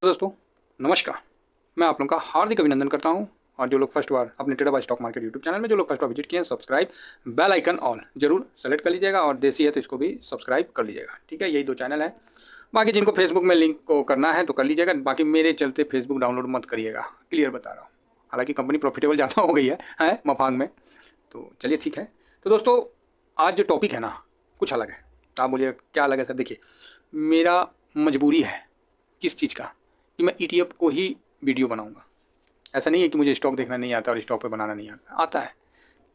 दोस्तों नमस्कार। मैं आप लोगों का हार्दिक अभिनंदन करता हूं और जो लोग फर्स्ट बार अपने trader by stock market YouTube channel में जो लोग फर्स्ट बार विजिट किए हैं, सब्सक्राइब बेल आइकन ऑल जरूर सेलेक्ट कर लीजिएगा और देसी है तो इसको भी सब्सक्राइब कर लीजिएगा। ठीक है, यही दो चैनल है। बाकी जिनको फेसबुक में लिंक को करना है तो कर लीजिएगा, बाकी मेरे चलते फेसबुक डाउनलोड मत करिएगा, क्लियर बता रहा हूँ। हालांकि कंपनी प्रॉफिटेबल ज़्यादा हो गई है मफांग में। तो चलिए ठीक है। तो दोस्तों आज जो टॉपिक है ना कुछ अलग है। आप बोलिए क्या अलग है सर? देखिए मेरा मजबूरी है किस चीज़ का कि मैं ETF को ही वीडियो बनाऊंगा। ऐसा नहीं है कि मुझे स्टॉक देखना नहीं आता और स्टॉक पे बनाना नहीं आता है,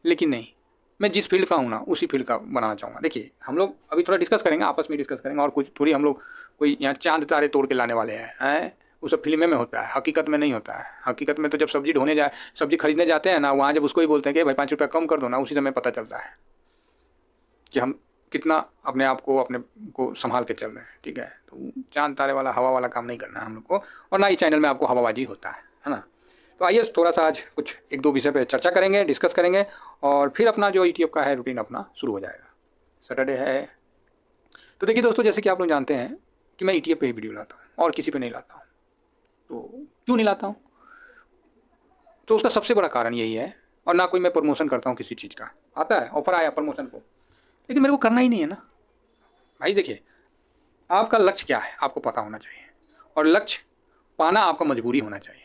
लेकिन नहीं, मैं जिस फील्ड का हूँ ना उसी फील्ड का बनाना चाहूँगा। देखिए हम लोग अभी थोड़ा डिस्कस करेंगे, आपस में डिस्कस करेंगे और कुछ थोड़ी हम लोग कोई यहाँ चांद तारे तोड़ के लाने वाले हैं वो सब फिल्में में होता है, हकीकत में नहीं होता है। हकीकत में तो जब सब्जी खरीदने जाते हैं ना, वहाँ जब उसको ही बोलते हैं कि भाई 5 रुपया कम कर दो ना, उसी समय पता चलता है कि हम कितना अपने आप को संभाल के चल रहे हैं। ठीक है, तो चांद तारे वाला हवा वाला काम नहीं करना है हम लोग को, और ना ही चैनल में आपको हवाबाजी होता है ना। तो आइए थोड़ा सा आज कुछ एक दो विषय पे चर्चा करेंगे, डिस्कस करेंगे और फिर अपना जो ETF का है रूटीन अपना शुरू हो जाएगा। सैटरडे है तो देखिए दोस्तों, जैसे कि आप लोग जानते हैं कि मैं ETF पे ही वीडियो लाता हूँ और किसी पे नहीं लाता हूँ। तो क्यों नहीं लाता हूँ? तो उसका सबसे बड़ा कारण यही है, और ना कोई मैं प्रमोशन करता हूँ किसी चीज़ का। आता है ऑफर आया प्रमोशन को, लेकिन मेरे को करना ही नहीं है ना भाई। देखिए आपका लक्ष्य क्या है आपको पता होना चाहिए, और लक्ष्य पाना आपका मजबूरी होना चाहिए,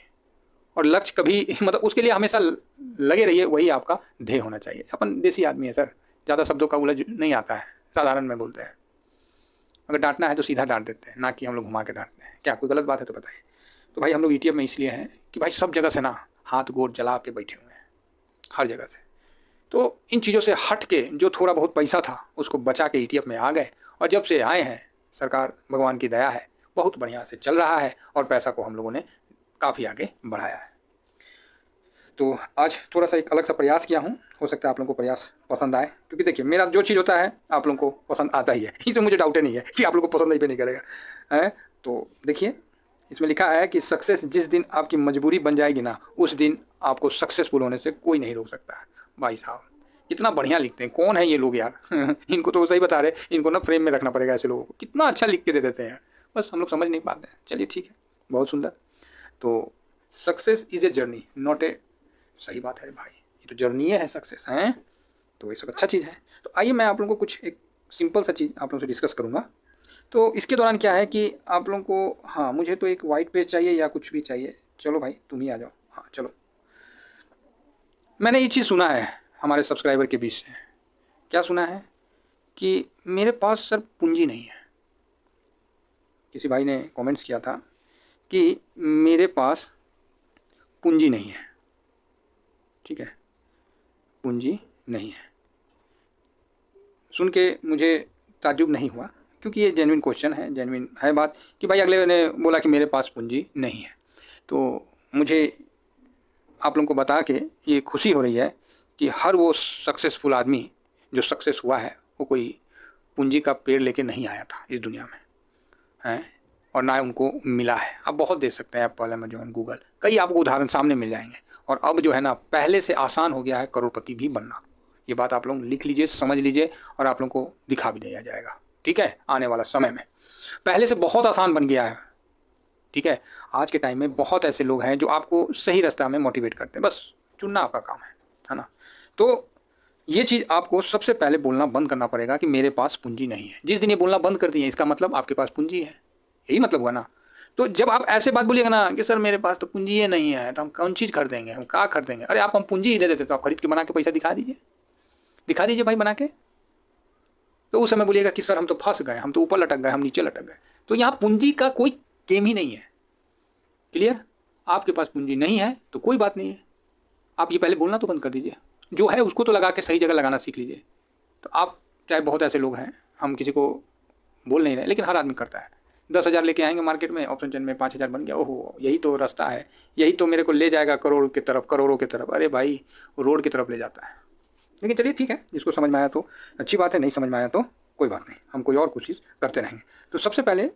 और लक्ष्य कभी मतलब उसके लिए हमेशा लगे रहिए, वही आपका ध्येय होना चाहिए। अपन देसी आदमी है सर, ज़्यादा शब्दों का उलझ नहीं आता है, साधारण में बोलते हैं। अगर डांटना है तो सीधा डांट देते हैं, ना कि हम लोग घुमा के डांटते हैं। क्या कोई गलत बात है तो बताइए। तो भाई हम लोग ETF में इसलिए हैं कि भाई सब जगह से ना हाथ गोड़ जला के बैठे हुए हैं, हर जगह से। तो इन चीज़ों से हट के जो थोड़ा बहुत पैसा था उसको बचा के ETF में आ गए, और जब से आए हैं सरकार भगवान की दया है बहुत बढ़िया से चल रहा है, और पैसा को हम लोगों ने काफ़ी आगे बढ़ाया है। तो आज थोड़ा सा एक अलग सा प्रयास किया हूँ, हो सकता है आप लोगों को प्रयास पसंद आए, क्योंकि देखिए मेरा जो चीज़ होता है आप लोगों को पसंद आता ही है, इसमें मुझे डाउट नहीं है कि आप लोगों को पसंद नहीं करेगा है। तो देखिए इसमें लिखा है कि सक्सेस जिस दिन आपकी मजबूरी बन जाएगी ना, उस दिन आपको सक्सेसफुल होने से कोई नहीं रोक सकता है। भाई साहब कितना बढ़िया लिखते हैं, कौन है ये लोग यार इनको तो सही बता रहे, इनको ना फ्रेम में रखना पड़ेगा ऐसे लोगों को, कितना अच्छा लिख के दे देते हैं, बस हम लोग समझ नहीं पाते हैं। चलिए ठीक है, बहुत सुंदर। तो success is a journey not a, सही बात है भाई, ये तो जर्नी है सक्सेस है, तो ये सब अच्छा चीज़ है। तो आइए मैं आप लोगों को कुछ एक सिंपल सा चीज़ आप लोगों से डिस्कस करूँगा। तो इसके दौरान क्या है कि आप लोगों को, हाँ मुझे तो एक वाइट पेज चाहिए या कुछ भी चाहिए, चलो भाई तुम ही आ जाओ। हाँ चलो, मैंने ये चीज़ सुना है हमारे सब्सक्राइबर के बीच से। क्या सुना है कि मेरे पास सर पूंजी नहीं है। किसी भाई ने कमेंट्स किया था कि मेरे पास पूंजी नहीं है। ठीक है, पूंजी नहीं है। सुन के मुझे ताज्जुब नहीं हुआ, क्योंकि ये जेन्युइन क्वेश्चन है, जेन्युइन है बात कि भाई अगले ने बोला कि मेरे पास पूंजी नहीं है। तो मुझे आप लोगों को बता के ये खुशी हो रही है कि हर वो सक्सेसफुल आदमी जो सक्सेस हुआ है वो कोई पूंजी का पेड़ लेके नहीं आया था इस दुनिया में है, और ना उनको मिला है। आप बहुत देख सकते हैं, एप्पल, अमेजॉन, गूगल, कई आपको उदाहरण सामने मिल जाएंगे। और अब जो है ना पहले से आसान हो गया है करोड़पति भी बनना। ये बात आप लोग लिख लीजिए, समझ लीजिए, और आप लोगों को दिखा भी दिया जाएगा। ठीक है, आने वाला समय में पहले से बहुत आसान बन गया है। ठीक है, आज के टाइम में बहुत ऐसे लोग हैं जो आपको सही रास्ता में मोटिवेट करते हैं, बस चुनना आपका काम है ना। तो ये चीज़ आपको सबसे पहले बोलना बंद करना पड़ेगा कि मेरे पास पूंजी नहीं है। जिस दिन ये बोलना बंद कर दिए इसका मतलब आपके पास पूंजी है, यही मतलब हुआ ना। तो जब आप ऐसे बात बोलिएगा ना कि सर मेरे पास तो पूंजी ही नहीं है, तो हम कौन चीज़ खरीदेंगे, हम क्या खरीदेंगे, अरे आप हम पूंजी ही दे देते तो आप खरीद के बना के पैसा दिखा दीजिए भाई बना के। तो उस समय बोलिएगा कि सर हम तो फंस गए, हम तो ऊपर लटक गए, हम नीचे लटक गए। तो यहाँ पूंजी का कोई गेम ही नहीं है। क्लियर? आपके पास पूंजी नहीं है तो कोई बात नहीं है, आप ये पहले बोलना तो बंद कर दीजिए, जो है उसको तो लगा के सही जगह लगाना सीख लीजिए। तो आप चाहे बहुत ऐसे लोग हैं, हम किसी को बोल नहीं रहे, लेकिन हर आदमी करता है। 10,000 लेके आएंगे मार्केट में, ऑप्शन चेन में 5,000 बन गया, ओहो यही तो रास्ता है, यही तो मेरे को ले जाएगा करोड़ों की तरफ। अरे भाई वो रोड की तरफ ले जाता है। लेकिन चलिए ठीक है, जिसको समझ में आया तो अच्छी बात है, नहीं समझ में आया तो कोई बात नहीं, हम कोई और कोशिश करते रहेंगे। तो सबसे पहले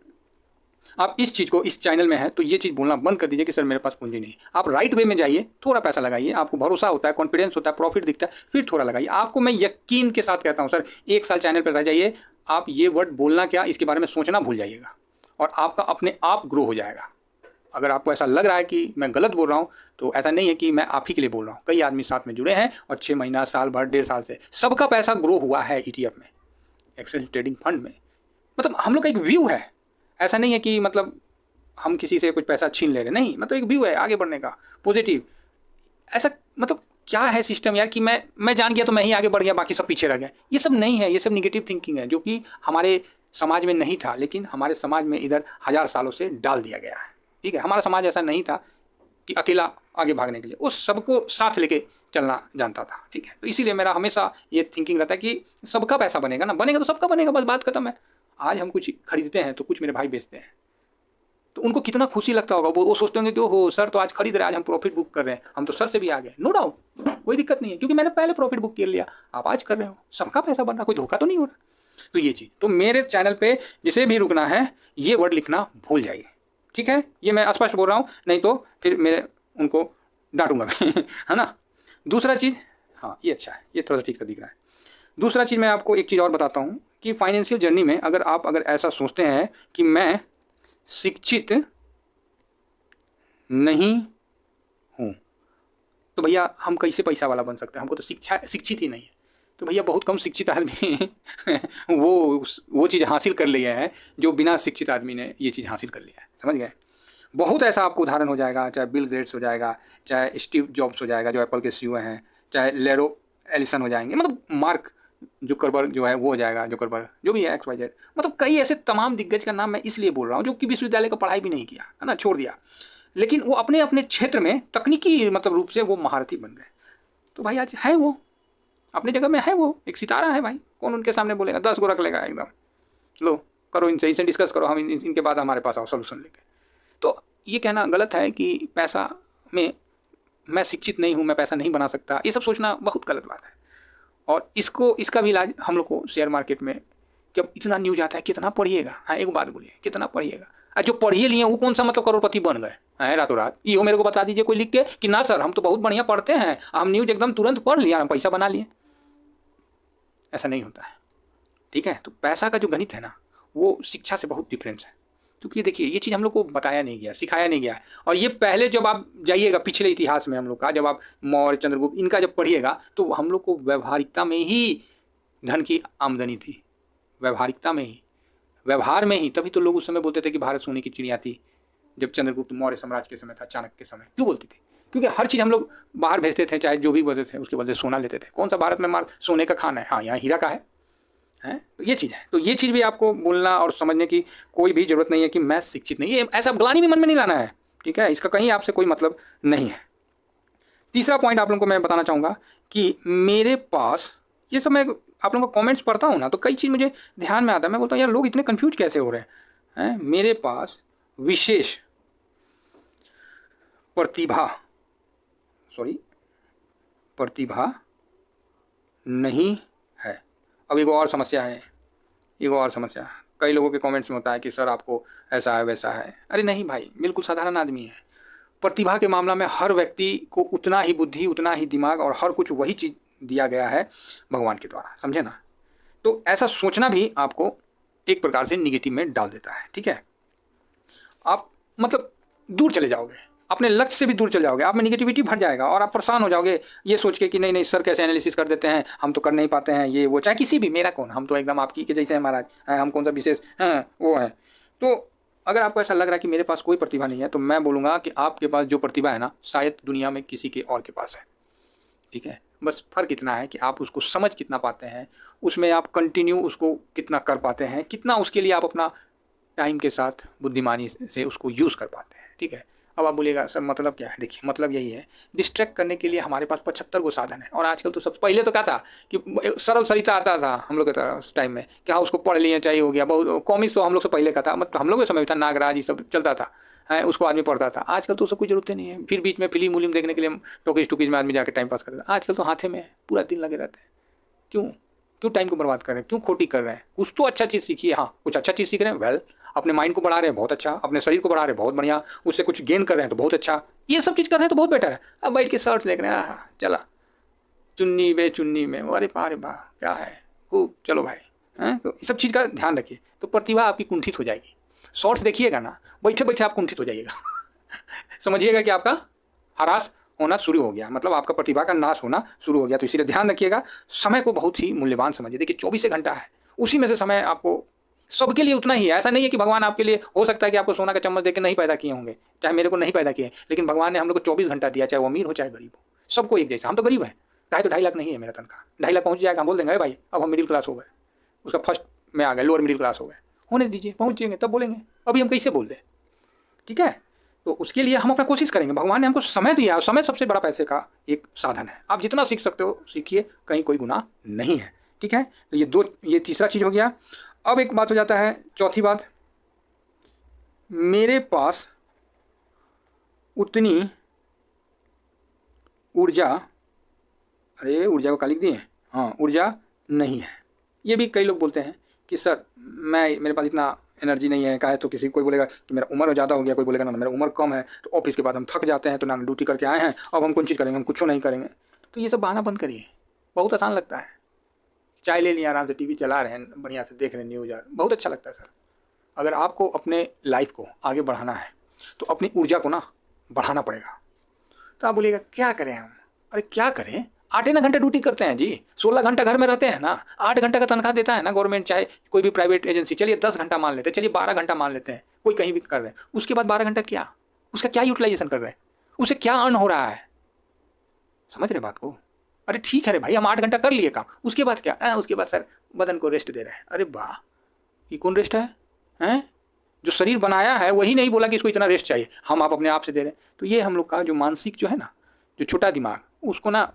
आप इस चीज़ को, इस चैनल में है तो ये चीज़ बोलना बंद कर दीजिए कि सर मेरे पास पूंजी नहीं। आप राइट वे में जाइए, थोड़ा पैसा लगाइए, आपको भरोसा होता है, कॉन्फिडेंस होता है, प्रॉफिट दिखता है, फिर थोड़ा लगाइए। आपको मैं यकीन के साथ कहता हूँ सर, 1 साल चैनल पर रह जाइए, आप ये वर्ड बोलना क्या इसके बारे में सोचना भूल जाइएगा, और आपका अपने आप ग्रो हो जाएगा। अगर आपको ऐसा लग रहा है कि मैं गलत बोल रहा हूँ तो ऐसा नहीं है कि मैं आप ही के लिए बोल रहा हूँ। कई आदमी साथ में जुड़े हैं और 6 महीना, साल भर, 1.5 साल से सबका पैसा ग्रो हुआ है ETF में, एक्सेल ट्रेडिंग फंड में। मतलब हम लोग का एक व्यू है, ऐसा नहीं है कि मतलब हम किसी से कुछ पैसा छीन ले रहे, नहीं, मतलब एक व्यू है आगे बढ़ने का, पॉजिटिव। ऐसा मतलब क्या है सिस्टम यार कि मैं जान गया तो मैं ही आगे बढ़ गया, बाकी सब पीछे रह गए। ये सब नहीं है, ये सब निगेटिव थिंकिंग है जो कि हमारे समाज में नहीं था, लेकिन हमारे समाज में इधर 1000 सालों से डाल दिया गया है। ठीक है, हमारा समाज ऐसा नहीं था कि अकेला आगे भागने के लिए, वो सबको साथ लेके चलना जानता था। ठीक है, तो इसीलिए मेरा हमेशा ये थिंकिंग रहता है कि सबका पैसा बनेगा ना, बनेगा तो सबका बनेगा, बस बात खत्म है। आज हम कुछ खरीदते हैं तो कुछ मेरे भाई बेचते हैं, तो उनको कितना खुशी लगता होगा। वो सोचते होंगे कि ओहो सर तो आज खरीद रहे हैं, आज हम प्रॉफिट बुक कर रहे हैं, हम तो सर से भी आ गए। नो डाउट, कोई दिक्कत नहीं है, क्योंकि मैंने पहले प्रॉफिट बुक कर लिया, आप आज कर रहे हो, सबका पैसा बन रहा, कोई धोखा तो नहीं हो रहा। तो ये चीज़, तो मेरे चैनल पे जिसे भी रुकना है ये वर्ड लिखना भूल जाइए। ठीक है, ये मैं स्पष्ट बोल रहा हूँ, नहीं तो फिर मेरे उनको डांटूंगा है ना। दूसरा चीज़, हाँ ये अच्छा है, ये थोड़ा सा ठीक से दिख रहा है। दूसरा चीज़ मैं आपको एक चीज़ और बताता हूँ कि फाइनेंशियल जर्नी में अगर ऐसा सोचते हैं कि मैं शिक्षित नहीं हूँ तो भैया हम कैसे पैसा वाला बन सकते हैं, हमको तो शिक्षित ही नहीं है। तो भैया बहुत कम शिक्षित आदमी वो चीज़ हासिल कर लिया है जो बिना शिक्षित आदमी ने ये चीज़ हासिल कर लिया है, समझ गए। बहुत ऐसा आपको उदाहरण हो जाएगा, चाहे बिल गेट्स हो जाएगा, चाहे स्टीव जॉब्स हो जाएगा जो एप्पल के CEO हैं, चाहे लेरो एलिसन हो जाएंगे, मतलब मार्क जुकरबर्ग जो है वो हो जाएगा, जुकरबर्ग जो भी है, XYZ, मतलब कई ऐसे तमाम दिग्गज का नाम मैं इसलिए बोल रहा हूँ जो कि विश्वविद्यालय का पढ़ाई भी नहीं किया है ना, छोड़ दिया, लेकिन वो अपने अपने क्षेत्र में तकनीकी मतलब रूप से वो महारथी बन गए। तो भाई आज है वो अपनी जगह में, है वो एक सितारा है भाई, कौन उनके सामने बोलेगा, 10 गो रख लेगा एकदम, लो करो इनसे डिस्कस करो, हम इनके बाद हमारे पास आओ सोल्यूशन लेके। तो ये कहना गलत है कि पैसा में मैं शिक्षित नहीं हूँ, मैं पैसा नहीं बना सकता, ये सब सोचना बहुत गलत बात है। और इसका भी इलाज हम लोग को शेयर मार्केट में जब इतना न्यूज आता है, कितना पढ़िएगा, हाँ एक बात बोलिए, कितना पढ़िएगा। जो पढ़िए लिए वो कौन सा मतलब करोड़पति बन गए हैं रातों रात, ये मेरे को बता दीजिए कोई लिख के कि ना सर हम तो बहुत बढ़िया पढ़ते हैं, हम न्यूज एकदम तुरंत पढ़ लिया, हम पैसा बना लिए। ऐसा नहीं होता है। ठीक है, तो पैसा का जो गणित है ना वो शिक्षा से बहुत डिफरेंस है, क्योंकि देखिए ये चीज़ हम लोग को बताया नहीं गया, सिखाया नहीं गया है। और ये पहले जब आप जाइएगा पिछले इतिहास में हम लोग का, जब आप मौर्य, चंद्रगुप्त, इनका जब पढ़िएगा तो हम लोग को व्यवहारिकता में ही धन की आमदनी थी, व्यवहारिकता में ही, व्यवहार में ही। तभी तो लोग उस समय बोलते थे कि भारत सोने की चिड़िया थी, जब चंद्रगुप्त मौर्य साम्राज्य के समय था, चाणक्य के समय क्यों बोलती थी, क्योंकि हर चीज़ हम लोग बाहर भेजते थे, चाहे जो भी बोलते थे उसके बदले सोना लेते थे। कौन सा भारत में माल सोने का खाना है, हाँ यहाँ हीरा का है। तो ये चीज़ है, तो ये चीज़ भी आपको बोलना और समझने की कोई भी ज़रूरत नहीं है कि मैं शिक्षित नहीं, ये ऐसा ग्लानि भी मन में नहीं लाना है। ठीक है, इसका कहीं आपसे कोई मतलब नहीं है। तीसरा पॉइंट आप लोगों को मैं बताना चाहूँगा कि मेरे पास ये सब, मैं आप लोगों का कमेंट्स पढ़ता हूँ ना तो कई चीज़ मुझे ध्यान में आता है, मैं बोलता हूँ यार लोग इतने कन्फ्यूज कैसे हो रहे हैं। मेरे पास विशेष प्रतिभा नहीं है। अब एक और समस्या है, कई लोगों के कमेंट्स में होता है कि सर आपको ऐसा है वैसा है। अरे नहीं भाई, बिल्कुल साधारण आदमी है। प्रतिभा के मामला में हर व्यक्ति को उतना ही बुद्धि, उतना ही दिमाग और हर कुछ वही चीज़ दिया गया है भगवान के द्वारा, समझे ना। तो ऐसा सोचना भी आपको एक प्रकार से निगेटिव में डाल देता है। ठीक है, आप मतलब दूर चले जाओगे, अपने लक्ष्य से भी दूर चले जाओगे, आप में निगेटिविटी भर जाएगा और आप परेशान हो जाओगे ये सोच के कि नहीं नहीं सर कैसे एनालिसिस कर देते हैं, हम तो कर नहीं पाते हैं, ये वो, चाहे किसी भी, मेरा कौन, हम तो एकदम आपकी के जैसे हैं महाराज, हम कौन सा विशेष हैं वो है। तो अगर आपको ऐसा लग रहा है कि मेरे पास कोई प्रतिभा नहीं है, तो मैं बोलूँगा कि आपके पास जो प्रतिभा है ना शायद दुनिया में किसी के और के पास है। ठीक है, बस फ़र्क इतना है कि आप उसको समझ कितना पाते हैं, उसमें आप कंटिन्यू उसको कितना कर पाते हैं, कितना उसके लिए आप अपना टाइम के साथ बुद्धिमानी से उसको यूज़ कर पाते हैं। ठीक है, अब आप बोलिएगा सर मतलब क्या है, देखिए मतलब यही है, डिस्ट्रैक्ट करने के लिए हमारे पास 75 गो साधन है। और आजकल तो सब, पहले तो क्या था कि सरल सरिता आता था हम लोग के टाइम में, क्या उसको पढ़ लिए चाहिए हो गया, बहुत कॉमिक्स तो हम लोग से पहले का था, मतलब हम लोग के समय में था, नागराज ये सब चलता था, उसको आदमी पढ़ता था। आजकल तो उसको कोई जरूरत नहीं है, फिर बीच में फिल्म उलिम देखने के लिए टॉकीज में आदमी जाकर टाइम पास करता था। आजकल तो हाथे में पूरा दिन लगे रहते हैं। क्यों टाइम को बर्बाद कर रहे हैं, क्यों खोटी कर रहे हैं। कुछ तो अच्छा चीज़ सीखिए, हाँ कुछ अच्छा चीज़ सीख रहे हैं, वेल, अपने माइंड को बढ़ा रहे हैं, बहुत अच्छा, अपने शरीर को बढ़ा रहे हैं, बहुत बढ़िया, उससे कुछ गेन कर रहे हैं तो बहुत अच्छा, ये सब चीज़ कर रहे हैं तो बहुत बेटर है। अब बैठ के शर्ट्स देख रहे हैं, हाँ चला चुन्नी बे चुन्नी में, अरे पारे वाह क्या है खूब, चलो भाई हैं, तो इस सब चीज़ का ध्यान रखिए, तो प्रतिभा आपकी कुंठित हो जाएगी। शॉर्ट्स देखिएगा ना, बैठे बैठे आप कुंठित हो जाइएगा समझिएगा कि आपका हरास होना शुरू हो गया, मतलब आपका प्रतिभा का नाश होना शुरू हो गया। तो इसीलिए ध्यान रखिएगा, समय को बहुत ही मूल्यवान समझिए। देखिए 24 घंटा है, उसी में से समय आपको सबके लिए उतना ही है। ऐसा नहीं है कि भगवान आपके लिए, हो सकता है कि आपको सोना का चम्मच देकर नहीं पैदा किए होंगे, चाहे मेरे को नहीं पैदा किए, लेकिन भगवान ने हम लोग को 24 घंटा दिया, चाहे वो अमीर हो चाहे गरीब हो, सबको एक जैसा। हम तो गरीब हैं, चाहे तो 2.5 लाख नहीं है मेरा तनख्वाह, 2.5 लाख पहुँच जाएगा, हम बोल देंगे अरे भाई अब हम मिडिल क्लास हो गए, उसका फर्स्ट में आ गए, लोअर मिडिल क्लास हो गए, होने दीजिए, पहुँचेंगे तब बोलेंगे। अभी हम कैसे बोल दें? ठीक है, तो उसके लिए हम अपना कोशिश करेंगे। भगवान ने हमको समय दिया, और समय सबसे बड़ा पैसे का एक साधन है। आप जितना सीख सकते हो सीखिए, कहीं कोई गुनाह नहीं है। ठीक है, तो ये तीसरा चीज़ हो गया। अब एक बात हो जाता है, चौथी बात, मेरे पास उतनी ऊर्जा, अरे ऊर्जा को क्या लिख दिए, हाँ ऊर्जा नहीं है। ये भी कई लोग बोलते हैं कि सर मेरे पास इतना एनर्जी नहीं है। काहे तो किसी कोई बोलेगा कि मेरा उम्र ज़्यादा हो गया, कोई बोलेगा ना मेरा उम्र कम है, तो ऑफिस के बाद हम थक जाते हैं, तो ना ड्यूटी करके आए हैं, अब हम कौन चीज़ करेंगे, हम कुछ नहीं करेंगे। तो ये सब बहाना बंद करिए, बहुत आसान लगता है। चाय ले लिया, आराम से टीवी चला रहे हैं, बढ़िया से देख रहे हैं न्यूज़, बहुत अच्छा लगता है सर। अगर आपको अपने लाइफ को आगे बढ़ाना है तो अपनी ऊर्जा को ना बढ़ाना पड़ेगा। तो आप बोलिएगा क्या करें हम? अरे क्या करें, 8 घंटे ड्यूटी करते हैं जी, 16 घंटा घर में रहते हैं ना, 8 घंटे का तनख्वाह देता है ना गवर्नमेंट, चाहे कोई भी प्राइवेट एजेंसी। चलिए 10 घंटा मान लेते हैं, चलिए 12 घंटा मान लेते हैं, कोई कहीं भी कर रहे हैं, उसके बाद 12 घंटा क्या, उसका क्या यूटिलाइजेशन कर रहे हैं, उसे क्या अर्न हो रहा है? समझ रहे बात को? अरे ठीक है रे भाई, हम 8 घंटा कर लिए काम, उसके बाद क्या? उसके बाद सर बदन को रेस्ट दे रहे हैं। अरे वाह, ये कौन रेस्ट है? हैं? जो शरीर बनाया है वही नहीं बोला कि इसको इतना रेस्ट चाहिए, हम आप अपने आप से दे रहे हैं। तो ये हम लोग का जो मानसिक जो है ना, जो छोटा दिमाग, उसको ना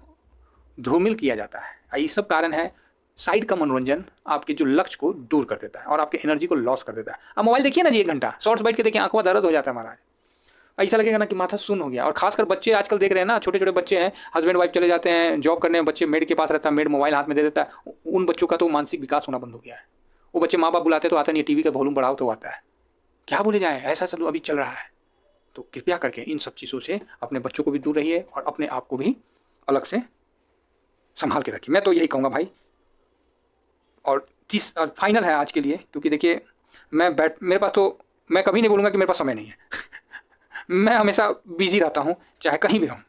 धूमिल किया जाता है। ये सब कारण है। साइड का मनोरंजन आपके जो लक्ष्य को दूर कर देता है और आपके एनर्जी को लॉस कर देता है। अब मोबाइल देखिए ना जी, 1 घंटा शॉर्ट्स बैठ के देखिए, आंखों का दर्द हो जाता है हमारा, ऐसा लगेगा ना कि माथा सुन्न हो गया। और खासकर बच्चे आजकल देख रहे हैं ना, छोटे छोटे बच्चे हैं, हस्बैंड वाइफ चले जाते हैं जॉब करने, बच्चे मेड के पास रहता है, मेड मोबाइल हाथ में दे देता है, उन बच्चों का तो मानसिक विकास होना बंद हो गया है। वो बच्चे माँ बाप बुलाते तो आता नहीं, टीवी का वॉल्यूम बढ़ाओ तो आता है, क्या बोले जाए, ऐसा सब अभी चल रहा है। तो कृपया करके इन सब चीज़ों से अपने बच्चों को भी दूर रहिए और अपने आप को भी अलग से संभाल के रखिए। मैं तो यही कहूँगा भाई। और फाइनल है आज के लिए, क्योंकि देखिए मेरे पास तो, मैं कभी नहीं बोलूँगा कि मेरे पास समय नहीं है मैं हमेशा बिजी रहता हूँ, चाहे कहीं भी रहूँ,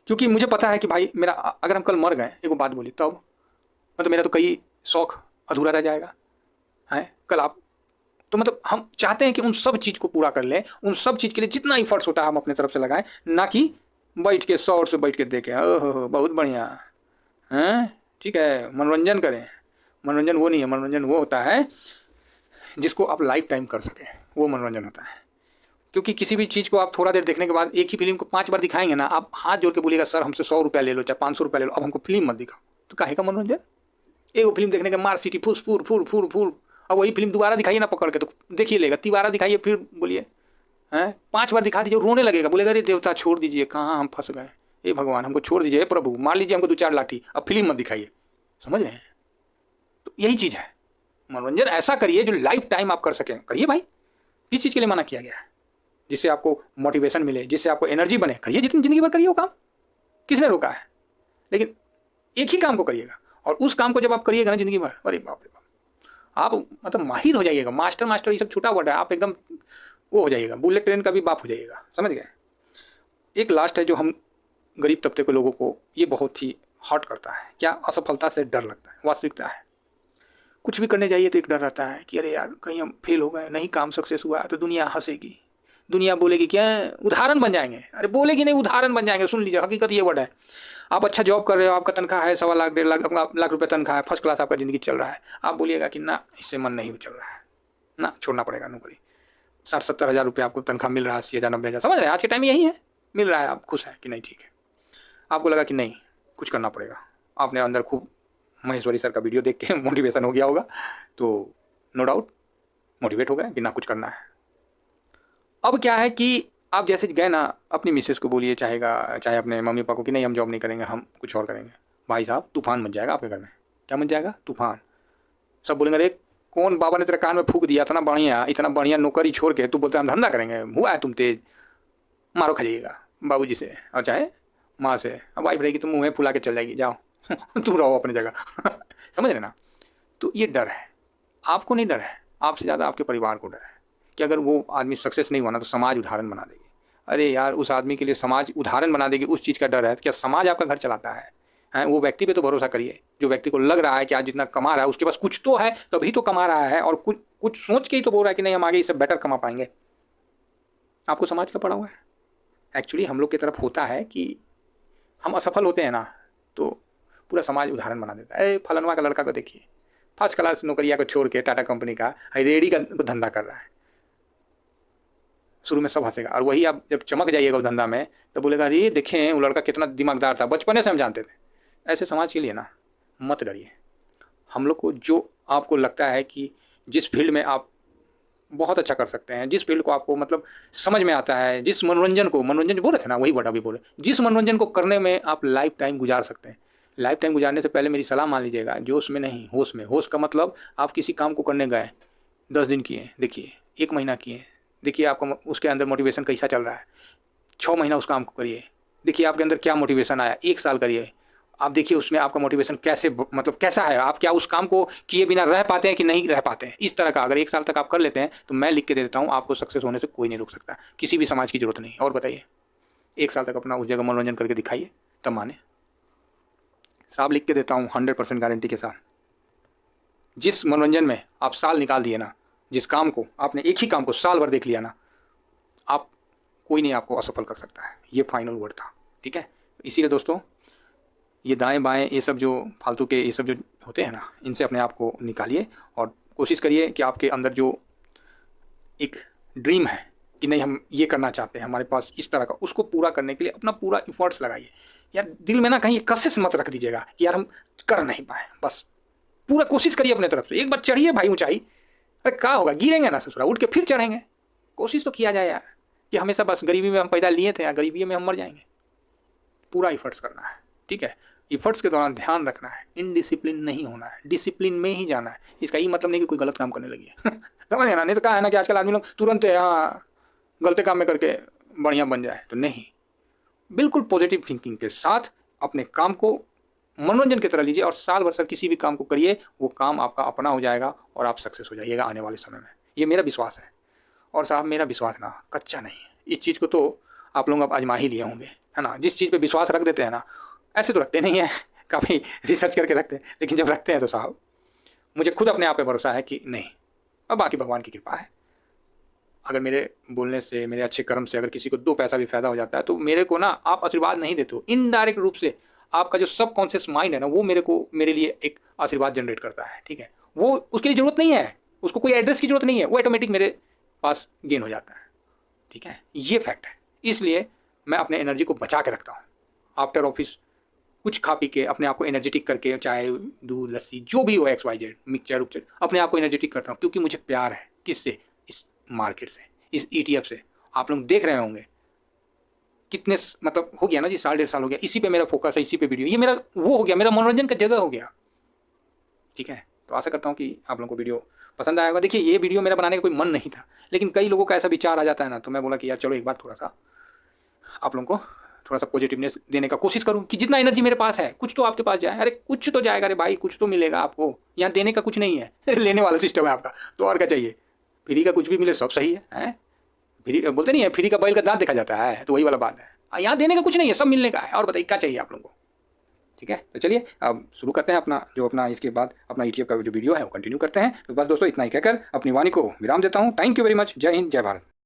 क्योंकि मुझे पता है कि भाई मेरा, अगर हम कल मर गए, एक बात बोली तब, मतलब मेरा तो कई शौक अधूरा रह जाएगा है कल आप। तो मतलब हम चाहते हैं कि उन सब चीज़ को पूरा कर लें, उन सब चीज़ के लिए जितना इफर्ट्स होता है हम अपने तरफ से लगाएं, ना कि बैठ के शौर से बैठ के देखें ओहो बहुत बढ़िया हैं। ठीक है, मनोरंजन करें। मनोरंजन वो नहीं है, मनोरंजन वो होता है जिसको आप लाइफ टाइम कर सकें, वो मनोरंजन होता है। क्योंकि किसी भी चीज़ को आप थोड़ा देर देखने के बाद एक ही फिल्म को 5 बार दिखाएंगे ना, आप हाथ जोड़ के बोलिएगा सर हमसे 100 रुपया ले लो, चाहे 500 रुपया ले लो, अब हमको फिल्म मत दिखाओ। तो काहे का मनोरंजन? एक फिल्म देखने के मार सिटी फुस फूर फूर फूर फूर, अब वही फिल्म दोबारा दिखाइए ना पकड़ के, तो देखिए लेगा, तिबारा दिखाइए, फिर बोलिए हैं 5 बार दिखा दीजिए, रोने लगेगा, बोलेगा अरे देवता छोड़ दीजिए, कहाँ हम फंस गए, ये भगवान हमको छोड़ दीजिए, प्रभु मार लीजिए हमको 2-4 लाठी, अब फिल्म मत दिखाइए। समझ रहे हैं? तो यही चीज़ है, मनोरंजन ऐसा करिए जो लाइफ टाइम आप कर सकें, करिए भाई। किस चीज़ के लिए मना किया गया है? जिससे आपको मोटिवेशन मिले, जिससे आपको एनर्जी बने, करिए, जितनी ज़िंदगी भर करिए वो काम, किसने रोका है? लेकिन एक ही काम को करिएगा, और उस काम को जब आप करिएगा ना ज़िंदगी भर, अरे बाप रे बाप, आप मतलब माहिर हो जाइएगा। मास्टर ये सब छोटा वर्ड है, आप एकदम वो हो जाइएगा, बुलेट ट्रेन का भी बाप हो जाइएगा। समझ गए? एक लास्ट है जो हम गरीब तबके के लोगों को ये बहुत ही हर्ट करता है, क्या? असफलता से डर लगता है, वास्तविकता है। कुछ भी करने जाइए तो एक डर रहता है कि अरे यार कहीं हम फेल हो गए, नहीं काम सक्सेस हुआ तो दुनिया हंसेगी, दुनिया बोलेगी क्या, उदाहरण बन जाएंगे। अरे बोलेगी नहीं, उदाहरण बन जाएंगे। सुन लीजिए, हकीकत ये वर्ड है। आप अच्छा जॉब कर रहे हो, आपका तनख्वाह है 1.25 लाख 1.5 लाख, अपना लाख रुपये तनख्वाह है, फर्स्ट क्लास आपका ज़िंदगी चल रहा है, आप बोलिएगा कि ना इससे मन नहीं चल रहा है, ना छोड़ना पड़ेगा नौकरी। 60-70 हज़ार रुपये आपको तनख्वाह मिल रहा है, 80,000 90,000, समझ रहे हैं? आज के टाइम यही है, मिल रहा है, आप खुश हैं कि नहीं? ठीक है, आपको लगा कि नहीं कुछ करना पड़ेगा, आपने अंदर खूब महेश्वरी सर का वीडियो देख के मोटिवेशन हो गया होगा, तो नो डाउट मोटिवेट हो गए कि ना कुछ करना है। अब क्या है कि आप जैसे गए ना, अपनी मिसेस को बोलिए, चाहे अपने मम्मी पापा को कि नहीं हम जॉब नहीं करेंगे, हम कुछ और करेंगे, भाई साहब तूफान मच जाएगा आपके घर में। क्या मच जाएगा? तूफान। सब बोलेंगे अरे कौन बाबा ने तेरे कान में फूंक दिया था ना, बढ़िया इतना बढ़िया नौकरी छोड़ के तू बोलते हम धंधा करेंगे, हुआ है तुम तेज, मारो खा जाइएगा बाबूजी से, और चाहे माँ से। अब वाइफ रहेगी तो मुँह फुला के चल जाएगी, जाओ तू रहो अपनी जगह समझ रहे ना? तो ये डर है, आपको नहीं डर है, आपसे ज़्यादा आपके परिवार को डर है कि अगर वो आदमी सक्सेस नहीं हुआ ना तो समाज उदाहरण बना देगी। अरे यार, उस आदमी के लिए समाज उदाहरण बना देगी, उस चीज़ का डर है। क्या समाज आपका घर चलाता है? हैं, वो व्यक्ति पे तो भरोसा करिए, जो व्यक्ति को लग रहा है कि आज जितना कमा रहा है उसके पास कुछ तो है, तभी तो कमा रहा है, और कुछ कुछ सोच के ही तो बोल रहा है कि नहीं हम आगे इससे बेटर कमा पाएंगे। आपको समाज का पड़ा हुआ है। एक्चुअली हम लोग की तरफ होता है कि हम असफल होते हैं ना, तो पूरा समाज उदाहरण बना देता है। फलनवा का लड़का को देखिए, फर्स्ट क्लास नौकरिया को छोड़ के टाटा कंपनी का रेडी का धंधा कर रहा है। शुरू में सब हंसेगा, और वही आप जब चमक जाइएगा उस धंधा में तो बोलेगा अरे देखें वो लड़का कितना दिमागदार था, बचपने से हम जानते थे। ऐसे समाज के लिए ना मत डरिए। हम लोग को जो आपको लगता है कि जिस फील्ड में आप बहुत अच्छा कर सकते हैं, जिस फील्ड को आपको मतलब समझ में आता है, जिस मनोरंजन बोल रहे थे ना, वही वर्ड अभी बोले, जिस मनोरंजन को करने में आप लाइफ टाइम गुजार सकते हैं। लाइफ टाइम गुजारने से पहले मेरी सलाह मान लीजिएगा, जोश में नहीं होश में। होश का मतलब आप किसी काम को करने गए, 10 दिन किए, देखिए 1 महीना किए, देखिए आपका उसके अंदर मोटिवेशन कैसा चल रहा है। 6 महीना उस काम को करिए, देखिए आपके अंदर क्या मोटिवेशन आया। 1 साल करिए, आप देखिए उसमें आपका मोटिवेशन कैसे मतलब कैसा है। आप क्या उस काम को किए बिना रह पाते हैं कि नहीं रह पाते हैं। इस तरह का अगर 1 साल तक आप कर लेते हैं तो मैं लिख के दे देता हूँ, आपको सक्सेस होने से कोई नहीं रोक सकता, किसी भी समाज की जरूरत नहीं। और बताइए, 1 साल तक अपना उस जगह मनोरंजन करके दिखाइए, तब माने। साहब लिख के देता हूँ 100% गारंटी के साथ। जिस मनोरंजन में आप साल निकाल दिए ना, जिस काम को आपने एक ही काम को साल भर देख लिया ना, आप कोई नहीं आपको असफल कर सकता है। ये फाइनल वर्ड था, ठीक है। इसीलिए दोस्तों, ये दाएं बाएं ये सब जो फालतू के ये सब जो होते हैं ना, इनसे अपने आप को निकालिए और कोशिश करिए कि आपके अंदर जो एक ड्रीम है कि नहीं हम ये करना चाहते हैं, हमारे पास इस तरह का, उसको पूरा करने के लिए अपना पूरा इफर्ट्स लगाइए। यार दिल में ना कहीं कशिश मत रख दीजिएगा कि यार हम कर नहीं पाए, बस पूरा कोशिश करिए अपने तरफ से। एक बार चढ़िए भाई ऊंचाई, अरे क्या होगा, गिरेंगे ना ससुरा, उठ के फिर चढ़ेंगे। कोशिश तो किया जाए यार, कि हमेशा बस गरीबी में हम पैदा लिए थे या गरीबी में हम मर जाएंगे। पूरा इफर्ट्स करना है, ठीक है। इफर्ट्स के दौरान ध्यान रखना है, इनडिसिप्लिन नहीं होना है, डिसिप्लिन में ही जाना है। इसका ये मतलब नहीं कि कोई गलत काम करने लगी है समझ ना, नहीं तो कहा है ना कि आजकल आदमी लोग तुरंत हाँ गलत काम में करके बढ़िया बन जाए, तो नहीं। बिल्कुल पॉजिटिव थिंकिंग के साथ अपने काम को मनोरंजन की तरह लीजिए और साल भर किसी भी काम को करिए, वो काम आपका अपना हो जाएगा और आप सक्सेस हो जाइएगा आने वाले समय में। ये मेरा विश्वास है। और साहब मेरा विश्वास ना कच्चा नहीं है, इस चीज़ को तो आप लोग अब आजमा ही लिए होंगे, है ना। जिस चीज़ पे विश्वास रख देते हैं ना, ऐसे तो रखते नहीं है, काफ़ी रिसर्च करके रखते हैं, लेकिन जब रखते हैं तो साहब मुझे खुद अपने आप पे भरोसा है कि नहीं, अब बाकी भगवान की कृपा है। अगर मेरे बोलने से, मेरे अच्छे कर्म से अगर किसी को 2 पैसा भी फायदा हो जाता है तो मेरे को ना आप आशीर्वाद नहीं देते हो, इनडायरेक्ट रूप से आपका जो सबकॉन्शियस माइंड है ना, वो मेरे लिए एक आशीर्वाद जनरेट करता है, ठीक है। वो उसके लिए ज़रूरत नहीं है, उसको कोई एड्रेस की जरूरत नहीं है, वो ऑटोमेटिक मेरे पास गेन हो जाता है, ठीक है। ये फैक्ट है। इसलिए मैं अपने एनर्जी को बचा के रखता हूँ। आफ्टर ऑफिस कुछ खा पी के अपने आप को एनर्जेटिक करके, चाहे दूध लस्सी जो भी हो, XYZ मिक्सचर उपचर, अपने आप को एनर्जेटिक करता हूँ, क्योंकि मुझे प्यार है किससे, इस मार्केट से, इस ETF से। आप लोग देख रहे होंगे कितने मतलब हो गया ना जी, 1.5 साल हो गया, इसी पे मेरा फोकस है, इसी पे वीडियो, ये मेरा वो हो गया, मेरा मनोरंजन का जगह हो गया, ठीक है। तो आशा करता हूँ कि आप लोगों को वीडियो पसंद आएगा। देखिए ये वीडियो मेरा बनाने का कोई मन नहीं था, लेकिन कई लोगों का ऐसा विचार आ जाता है ना, तो मैं बोला कि यार चलो एक बार थोड़ा सा आप लोगों को थोड़ा सा पॉजिटिवनेस देने का कोशिश करूं, कि जितना एनर्जी मेरे पास है कुछ तो आपके पास जाए। अरे कुछ तो जाएगा रे भाई, कुछ तो मिलेगा आपको, यहाँ देने का कुछ नहीं है लेने वाला सिस्टम है आपका, तो और क्या चाहिए। फ्री का कुछ भी मिले सब सही है। फ्री बोलते नहीं है, फ्री का बैल का दांत देखा जाता है, तो वही वाला बात है। यहाँ देने का कुछ नहीं है, सब मिलने का है। और बताइए क्या चाहिए आप लोगों को, ठीक है। तो चलिए अब शुरू करते हैं अपना इसके बाद अपना ETF का जो वीडियो है वो कंटिन्यू करते हैं। तो बस दोस्तों इतना ही कहकर अपनी वाणी को विराम देता हूँ। Thank you very much. जय हिंद, जय भारत।